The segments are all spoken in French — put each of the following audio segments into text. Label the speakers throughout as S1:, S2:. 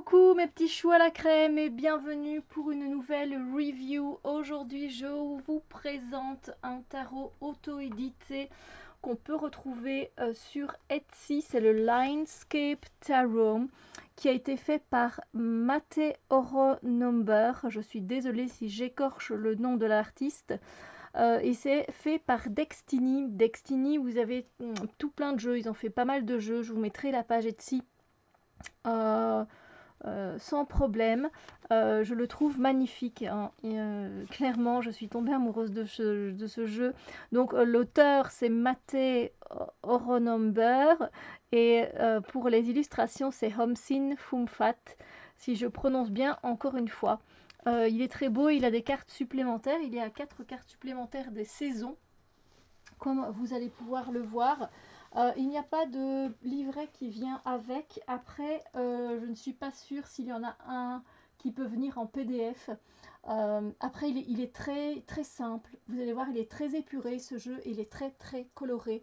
S1: Coucou mes petits choux à la crème et bienvenue pour une nouvelle review. Aujourd'hui je vous présente un tarot auto-édité qu'on peut retrouver sur Etsy. C'est le Linescape Tarot qui a été fait par Mate Oro Number. Je suis désolée si j'écorche le nom de l'artiste. Et c'est fait par Dextini. Dextini, vous avez tout plein de jeux, ils ont fait pas mal de jeux. Je vous mettrai la page Etsy. Euh, sans problème. Je le trouve magnifique, hein. Et, clairement, je suis tombée amoureuse de ce jeu. Donc, l'auteur, c'est Mate Oronomber. Et pour les illustrations, c'est Homsin Fumfat, si je prononce bien encore une fois. Il est très beau, il a des cartes supplémentaires. Il y a 4 cartes supplémentaires des saisons, comme vous allez pouvoir le voir. Il n'y a pas de livret qui vient avec. Après, je ne suis pas sûre s'il y en a un qui peut venir en PDF. Après, il est très, très simple. Vous allez voir, il est très épuré ce jeu. Il est très, très coloré.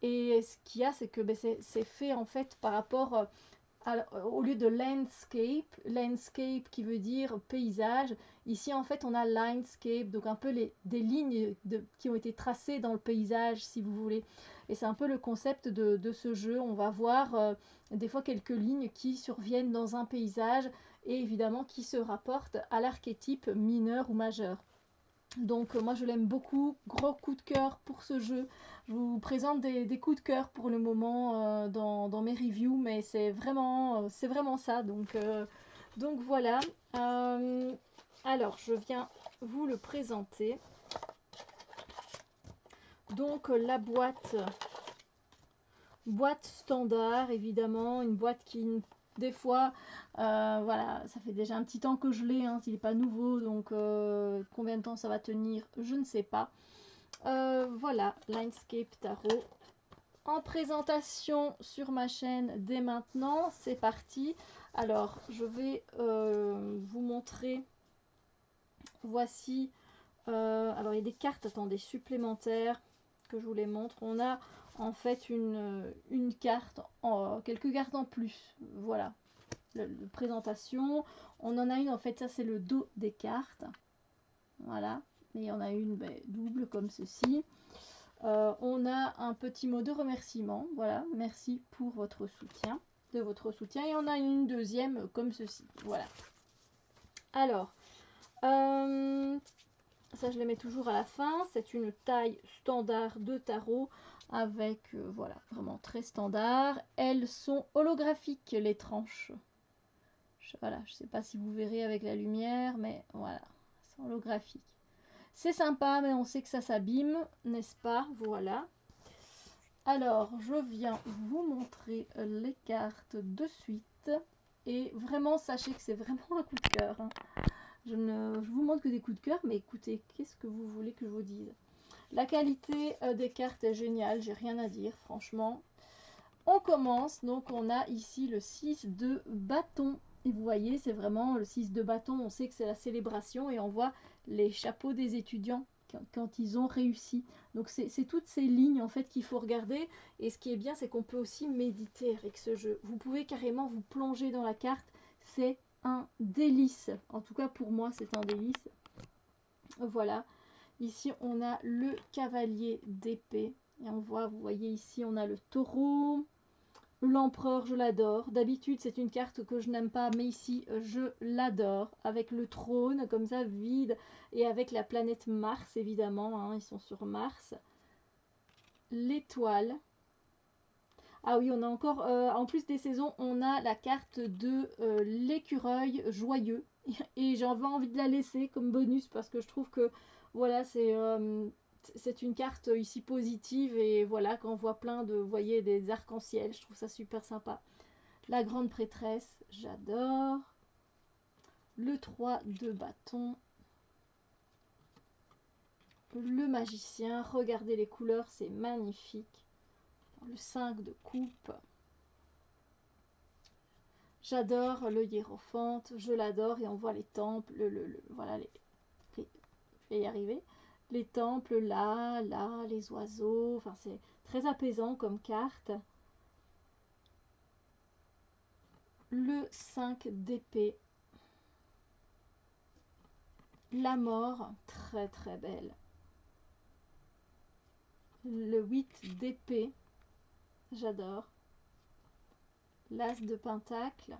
S1: Et ce qu'il y a, c'est que c'est fait en fait par rapport au lieu de landscape qui veut dire paysage, ici en fait on a linescape, donc un peu des lignes qui ont été tracées dans le paysage si vous voulez. Et c'est un peu le concept de ce jeu. On va voir des fois quelques lignes qui surviennent dans un paysage et évidemment qui se rapportent à l'archétype mineur ou majeur. Donc moi je l'aime beaucoup, gros coup de cœur pour ce jeu. Je vous présente des coups de cœur pour le moment dans mes reviews, mais c'est vraiment ça. Donc voilà. Alors je viens vous le présenter. Donc la boîte standard, évidemment, une boîte qui des fois, voilà, ça fait déjà un petit temps que je l'ai, hein, s'il n'est pas nouveau, donc combien de temps ça va tenir, je ne sais pas. Voilà, Linescape Tarot. En présentation sur ma chaîne dès maintenant, c'est parti. Alors, je vais vous montrer. Voici. Alors, il y a des cartes, attendez, supplémentaires que je vous les montre. On a en fait une carte, quelques cartes en plus. Voilà, la présentation. On en a une, en fait, ça c'est le dos des cartes. Voilà, mais il y en a une double comme ceci. On a un petit mot de remerciement. Voilà, merci pour votre soutien, de votre soutien. Et on a une deuxième comme ceci. Voilà. Alors, ça je les mets toujours à la fin. C'est une taille standard de tarot avec, voilà, vraiment très standard. Elles sont holographiques, les tranches. Voilà, je ne sais pas si vous verrez avec la lumière, mais voilà, c'est holographique. C'est sympa, mais on sait que ça s'abîme, n'est-ce pas? Voilà. Alors, je viens vous montrer les cartes de suite. Et vraiment, sachez que c'est vraiment un coup de cœur, hein. Je vous montre que des coups de cœur, mais écoutez, qu'est-ce que vous voulez que je vous dise? La qualité des cartes est géniale, j'ai rien à dire, franchement. On commence, donc on a ici le 6 de bâton. Et vous voyez, c'est vraiment le 6 de bâton, on sait que c'est la célébration et on voit les chapeaux des étudiants quand ils ont réussi. Donc c'est toutes ces lignes en fait qu'il faut regarder. Et ce qui est bien, c'est qu'on peut aussi méditer avec ce jeu. Vous pouvez carrément vous plonger dans la carte. C'est un délice. En tout cas pour moi, c'est un délice. Voilà. Ici, on a le cavalier d'épée. Et on voit, vous voyez ici, on a le taureau. L'empereur, je l'adore. D'habitude, c'est une carte que je n'aime pas, mais ici, je l'adore. Avec le trône, comme ça, vide, et avec la planète Mars, évidemment, hein, ils sont sur Mars. L'étoile. Ah oui, on a encore, en plus des saisons, on a la carte de l'écureuil joyeux. Et j'avais envie de la laisser comme bonus, parce que je trouve que, voilà, c'est une carte ici positive et voilà, quand on voit plein de, vous voyez, des arcs-en-ciel, je trouve ça super sympa. La grande prêtresse, j'adore. Le 3 de bâton. Le magicien, regardez les couleurs, c'est magnifique. Le 5 de coupe. J'adore le hiérophante, je l'adore et on voit les temples, voilà, je vais y arriver. Les temples là, les oiseaux, enfin c'est très apaisant comme carte. Le 5 d'épée. La mort, très très belle. Le 8 d'épée, j'adore. L'as de pentacle.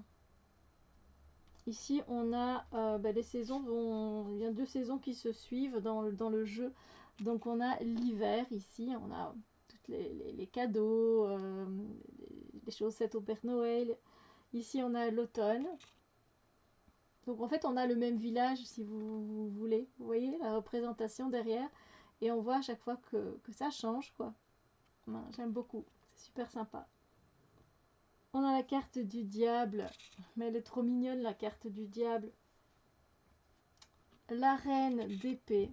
S1: Ici, on a les saisons, il y a 2 saisons qui se suivent dans le jeu. Donc, on a l'hiver ici, on a tous les cadeaux, les chaussettes au Père Noël. Ici, on a l'automne. Donc, en fait, on a le même village, si vous voulez. Vous voyez la représentation derrière. Et on voit à chaque fois que ça change, quoi. J'aime beaucoup, c'est super sympa. On a la carte du diable, mais elle est trop mignonne la carte du diable. La reine d'épée.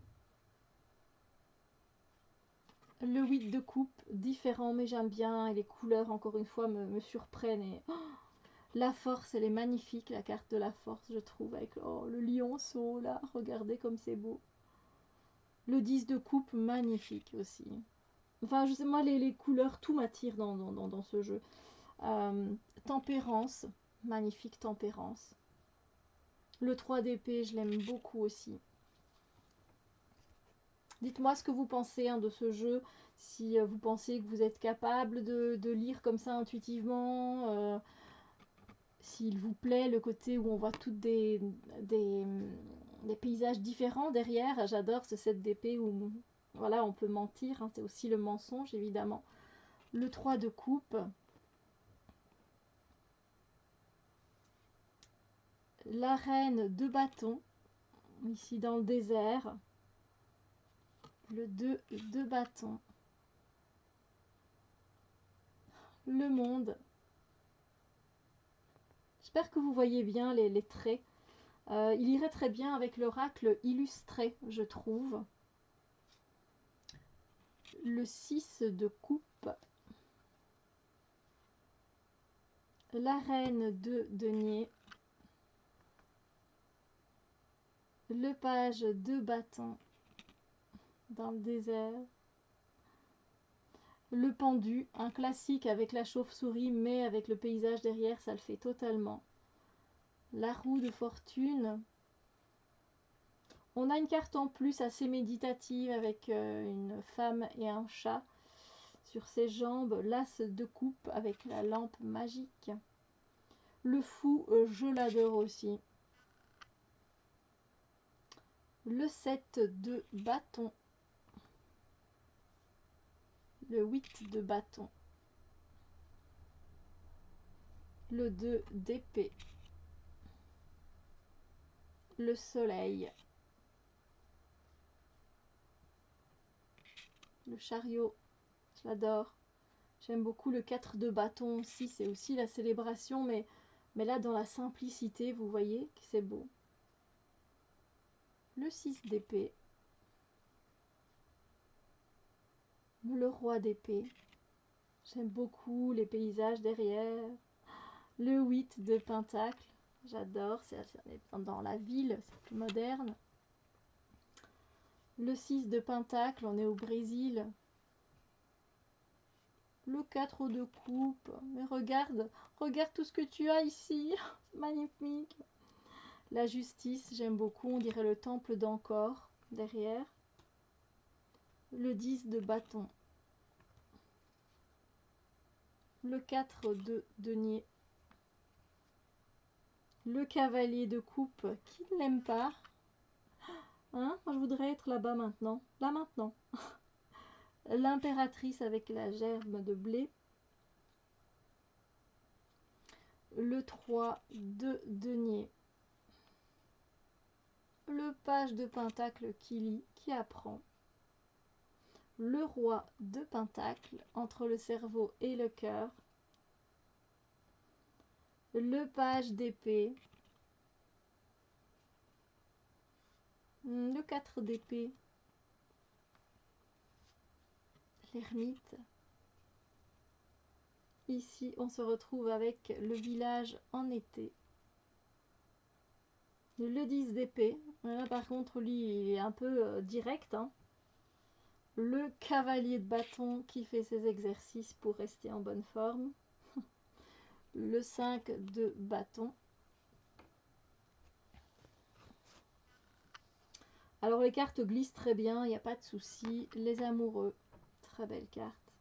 S1: Le 8 de coupe, différent mais j'aime bien. Et les couleurs, encore une fois, me surprennent. Et... oh, la force, elle est magnifique, la carte de la force, je trouve. Avec le lionceau, là, regardez comme c'est beau. Le 10 de coupe, magnifique aussi. Enfin, je sais, moi, les couleurs, tout m'attire dans ce jeu. Tempérance, magnifique tempérance. Le 3 d'épée, je l'aime beaucoup aussi. Dites-moi ce que vous pensez de ce jeu, si vous pensez que vous êtes capable de lire comme ça intuitivement, s'il vous plaît le côté où on voit toutes des paysages différents derrière. J'adore ce set d'épée où voilà, on peut mentir, hein, c'est aussi le mensonge évidemment. Le 3 de coupe. La reine de bâton, ici dans le désert. Le 2 de bâton. Le monde. J'espère que vous voyez bien les traits. Il irait très bien avec l'oracle illustré, je trouve. Le 6 de coupe. La reine de denier. Le page de bâton dans le désert. Le pendu, un classique avec la chauve-souris, mais avec le paysage derrière, ça le fait totalement. La roue de fortune. On a une carte en plus assez méditative avec une femme et un chat sur ses jambes. L'as de coupe avec la lampe magique. Le fou, je l'adore aussi. Le 7 de bâton. Le 8 de bâton. Le 2 d'épée. Le soleil. Le chariot, je l'adore. J'aime beaucoup le 4 de bâton aussi, c'est aussi la célébration, mais là dans la simplicité, vous voyez que c'est beau. Le 6 d'épée. Le roi d'épée. J'aime beaucoup les paysages derrière. Le 8 de pentacle. J'adore, c'est dans la ville, c'est plus moderne. Le 6 de pentacle, on est au Brésil. Le 4 de coupe. Mais regarde tout ce que tu as ici. Magnifique. La justice, j'aime beaucoup. On dirait le temple d'Ancor derrière. Le 10 de bâton. Le 4 de denier. Le cavalier de coupe. Qui ne l'aime pas? Hein? Moi, je voudrais être là-bas maintenant. Là, maintenant. L'impératrice avec la gerbe de blé. Le 3 de denier. Le page de pentacle qui lit, qui apprend. Le roi de pentacle entre le cerveau et le cœur. Le page d'épée. Le 4 d'épée. L'ermite. Ici, on se retrouve avec le village en été. Le 10 d'épée. Là, par contre, lui, il est un peu direct. Hein. Le cavalier de bâton qui fait ses exercices pour rester en bonne forme. le 5 de bâton. Alors les cartes glissent très bien, il n'y a pas de souci. Les amoureux, très belle carte.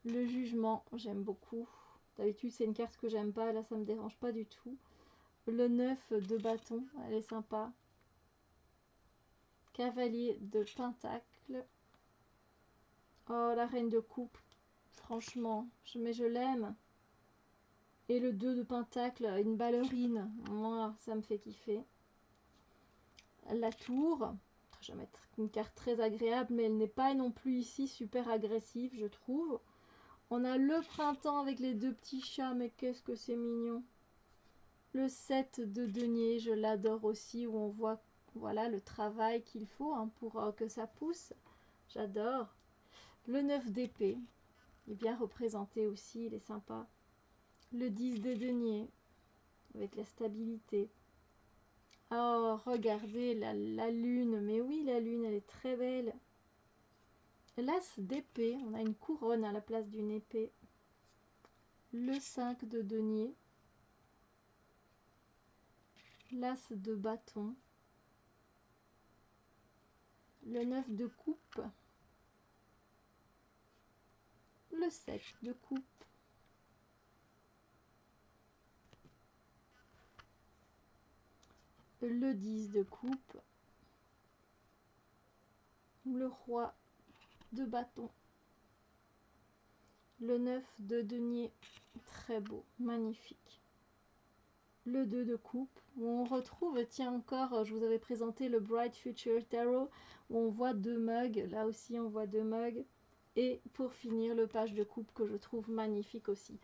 S1: Le jugement, j'aime beaucoup. D'habitude c'est une carte que j'aime pas, là ça me dérange pas du tout. Le 9 de bâton, elle est sympa. Cavalier de pentacle. Oh, la reine de coupe, franchement, mais je l'aime. Et le 2 de pentacle, une ballerine, moi ça me fait kiffer. La tour, je vais mettre une carte très agréable, mais elle n'est pas non plus ici super agressive, je trouve. On a le printemps avec les deux petits chats, mais qu'est-ce que c'est mignon. Le 7 de denier, je l'adore aussi, où on voit voilà le travail qu'il faut hein, pour que ça pousse. J'adore. Le 9 d'épée, il est bien représenté aussi, il est sympa. Le 10 de denier, avec la stabilité. Oh, regardez la lune, mais oui, la lune, elle est très belle. L'as d'épée, on a une couronne à la place d'une épée. Le 5 de denier. L'as de bâton. Le 9 de coupe. Le 7 de coupe. Le 10 de coupe. Le roi de bâton. Le 9 de denier, très beau, magnifique. Le 2 de coupe, où on retrouve, tiens encore, je vous avais présenté le Bright Future Tarot, où on voit deux mugs, là aussi on voit deux mugs. Et pour finir, le page de coupe que je trouve magnifique aussi.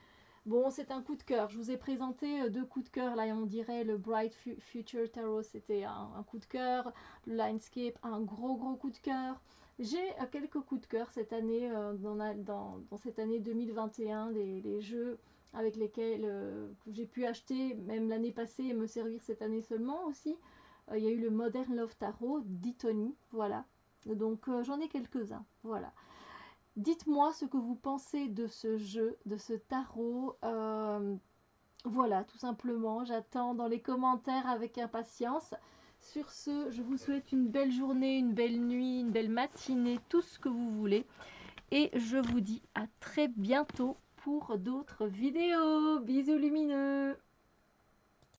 S1: Bon, c'est un coup de cœur. Je vous ai présenté deux coups de cœur. Là, on dirait le Bright Future Tarot, c'était un coup de cœur. Le Linescape, un gros coup de cœur. J'ai quelques coups de cœur cette année, dans cette année 2021, des jeux avec lesquels j'ai pu acheter même l'année passée et me servir cette année seulement aussi. Il y a eu le Modern Love Tarot d'Itony, voilà. Donc j'en ai quelques-uns, voilà. Dites-moi ce que vous pensez de ce jeu, de ce tarot. Voilà, tout simplement. J'attends dans les commentaires avec impatience. Sur ce, je vous souhaite une belle journée, une belle nuit, une belle matinée, tout ce que vous voulez. Et je vous dis à très bientôt pour d'autres vidéos. Bisous lumineux!